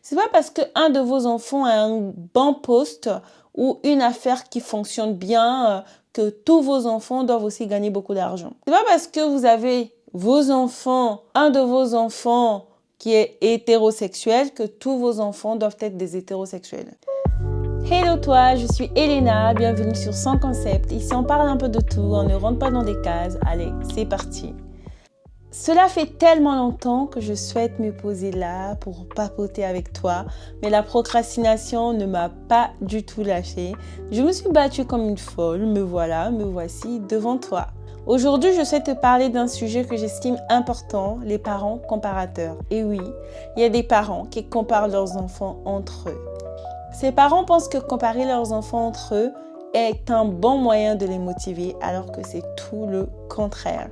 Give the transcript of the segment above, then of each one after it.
C'est pas parce qu'un de vos enfants a un bon poste ou une affaire qui fonctionne bien que tous vos enfants doivent aussi gagner beaucoup d'argent. C'est pas parce que vous avez vos enfants, un de vos enfants qui est hétérosexuel que tous vos enfants doivent être des hétérosexuels. Hello toi, je suis Elena, bienvenue sur Sans Concept. Ici on parle un peu de tout, on ne rentre pas dans des cases. Allez, c'est parti. Cela fait tellement longtemps que je souhaite me poser là pour papoter avec toi, mais la procrastination ne m'a pas du tout lâchée. Je me suis battue comme une folle, me voici devant toi. Aujourd'hui, je souhaite te parler d'un sujet que j'estime important, les parents comparateurs. Et oui, il y a des parents qui comparent leurs enfants entre eux. Ces parents pensent que comparer leurs enfants entre eux est un bon moyen de les motiver, alors que c'est tout le contraire.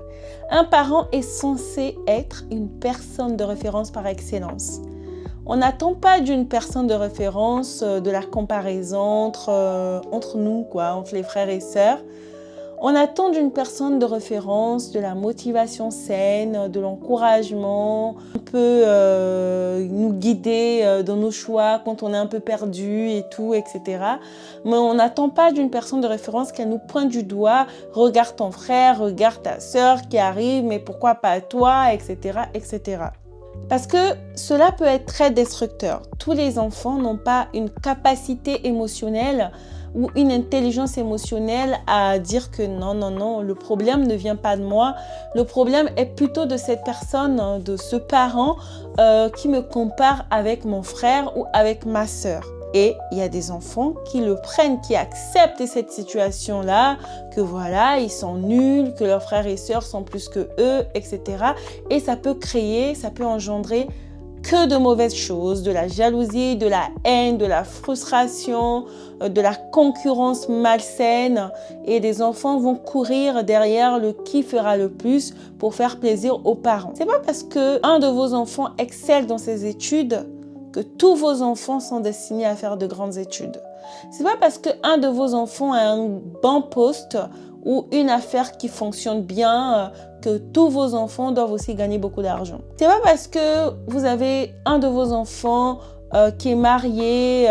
Un parent est censé être une personne de référence par excellence. On n'attend pas d'une personne de référence de la comparaison entre nous, entre les frères et sœurs. On attend d'une personne de référence de la motivation saine, de l'encouragement, un peu nous guider dans nos choix quand on est un peu perdu et tout, etc. Mais on n'attend pas d'une personne de référence qu'elle nous pointe du doigt, regarde ton frère, regarde ta sœur qui arrive, mais pourquoi pas toi, etc., etc. Parce que cela peut être très destructeur. Tous les enfants n'ont pas une capacité émotionnelle ou une intelligence émotionnelle à dire que non, le problème ne vient pas de moi. Le problème est plutôt de cette personne, de ce parent qui me compare avec mon frère ou avec ma sœur. Et il y a des enfants qui le prennent, qui acceptent cette situation-là, que voilà, ils sont nuls, que leurs frères et sœurs sont plus que eux, etc. Et ça peut engendrer que de mauvaises choses, de la jalousie, de la haine, de la frustration, de la concurrence malsaine. Et les enfants vont courir derrière le qui fera le plus pour faire plaisir aux parents. C'est pas parce qu'un de vos enfants excelle dans ses études que tous vos enfants sont destinés à faire de grandes études. C'est pas parce qu'un de vos enfants a un bon poste ou une affaire qui fonctionne bien que tous vos enfants doivent aussi gagner beaucoup d'argent. C'est pas parce que vous avez un de vos enfants qui est marié,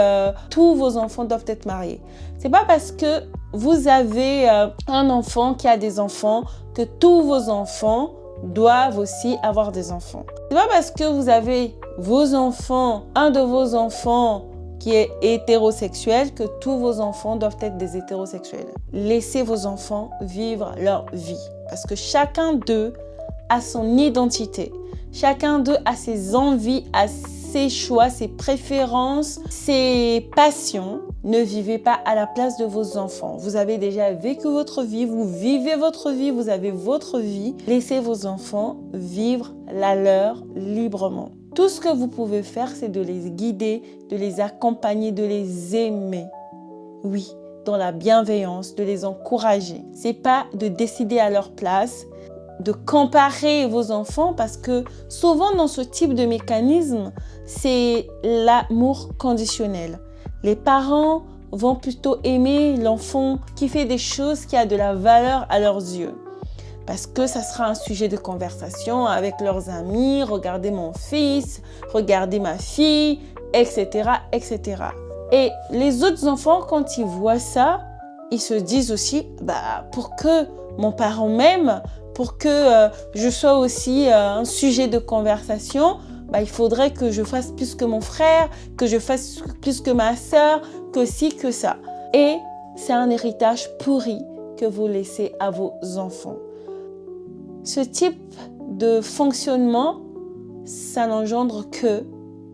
tous vos enfants doivent être mariés. C'est pas parce que vous avez un enfant qui a des enfants que tous vos enfants doivent aussi avoir des enfants. C'est pas parce que vous avez vos enfants, un de vos enfants qui est hétérosexuel que tous vos enfants doivent être des hétérosexuels. Laissez vos enfants vivre leur vie parce que chacun d'eux a son identité. Chacun d'eux a ses envies, a ses choix, ses préférences, ses passions. Ne vivez pas à la place de vos enfants. Vous avez déjà vécu votre vie, vous vivez votre vie, vous avez votre vie. Laissez vos enfants vivre la leur librement. Tout ce que vous pouvez faire, c'est de les guider, de les accompagner, de les aimer. Oui, dans la bienveillance, de les encourager. C'est pas de décider à leur place, de comparer vos enfants parce que souvent dans ce type de mécanisme, c'est l'amour conditionnel. Les parents vont plutôt aimer l'enfant qui fait des choses qui a de la valeur à leurs yeux. Parce que ça sera un sujet de conversation avec leurs amis, regardez mon fils, regardez ma fille, etc., etc. Et les autres enfants, quand ils voient ça, ils se disent aussi, pour que mon parent m'aime, pour que je sois aussi un sujet de conversation, il faudrait que je fasse plus que mon frère, que je fasse plus que ma sœur, que ci, que ça. Et c'est un héritage pourri que vous laissez à vos enfants. Ce type de fonctionnement, ça n'engendre que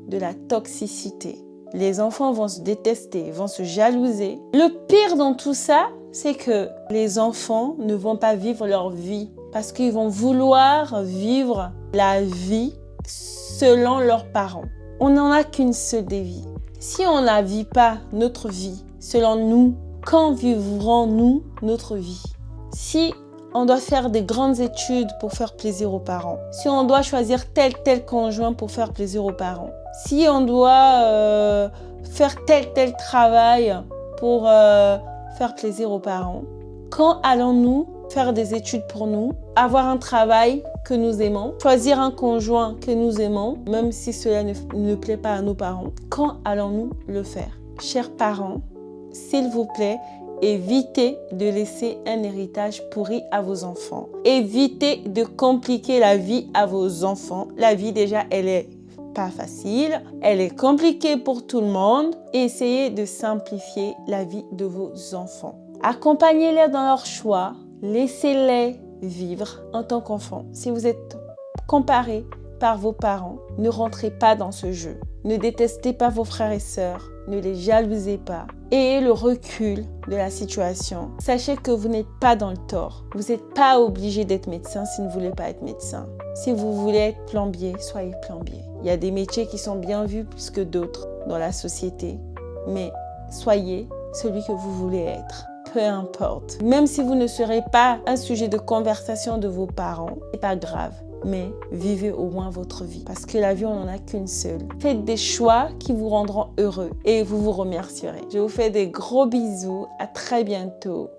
de la toxicité. Les enfants vont se détester, vont se jalouser. Le pire dans tout ça, c'est que les enfants ne vont pas vivre leur vie parce qu'ils vont vouloir vivre la vie selon leurs parents. On n'en a qu'une seule des vies. Si on ne vit pas notre vie selon nous, quand vivrons-nous notre vie? Si on doit faire des grandes études pour faire plaisir aux parents, si on doit choisir tel conjoint pour faire plaisir aux parents, si on doit faire tel travail pour faire plaisir aux parents, quand allons-nous faire des études pour nous, avoir un travail que nous aimons, choisir un conjoint que nous aimons, même si cela ne plaît pas à nos parents. Quand allons-nous le faire? Chers parents, s'il vous plaît, évitez de laisser un héritage pourri à vos enfants. Évitez de compliquer la vie à vos enfants. La vie déjà, elle est pas facile, elle est compliquée pour tout le monde. Essayez de simplifier la vie de vos enfants. Accompagnez-les dans leurs choix, laissez-les vivre en tant qu'enfants. Si vous êtes comparé par vos parents, ne rentrez pas dans ce jeu. Ne détestez pas vos frères et sœurs, ne les jalousez pas. Ayez le recul de la situation. Sachez que vous n'êtes pas dans le tort. Vous n'êtes pas obligé d'être médecin si vous ne voulez pas être médecin. Si vous voulez être plombier, soyez plombier. Il y a des métiers qui sont bien vus plus que d'autres dans la société. Mais soyez celui que vous voulez être. Peu importe. Même si vous ne serez pas un sujet de conversation de vos parents, c'est pas grave. Mais vivez au moins votre vie. Parce que la vie, on n'en a qu'une seule. Faites des choix qui vous rendront heureux et vous vous remercierez. Je vous fais des gros bisous. À très bientôt.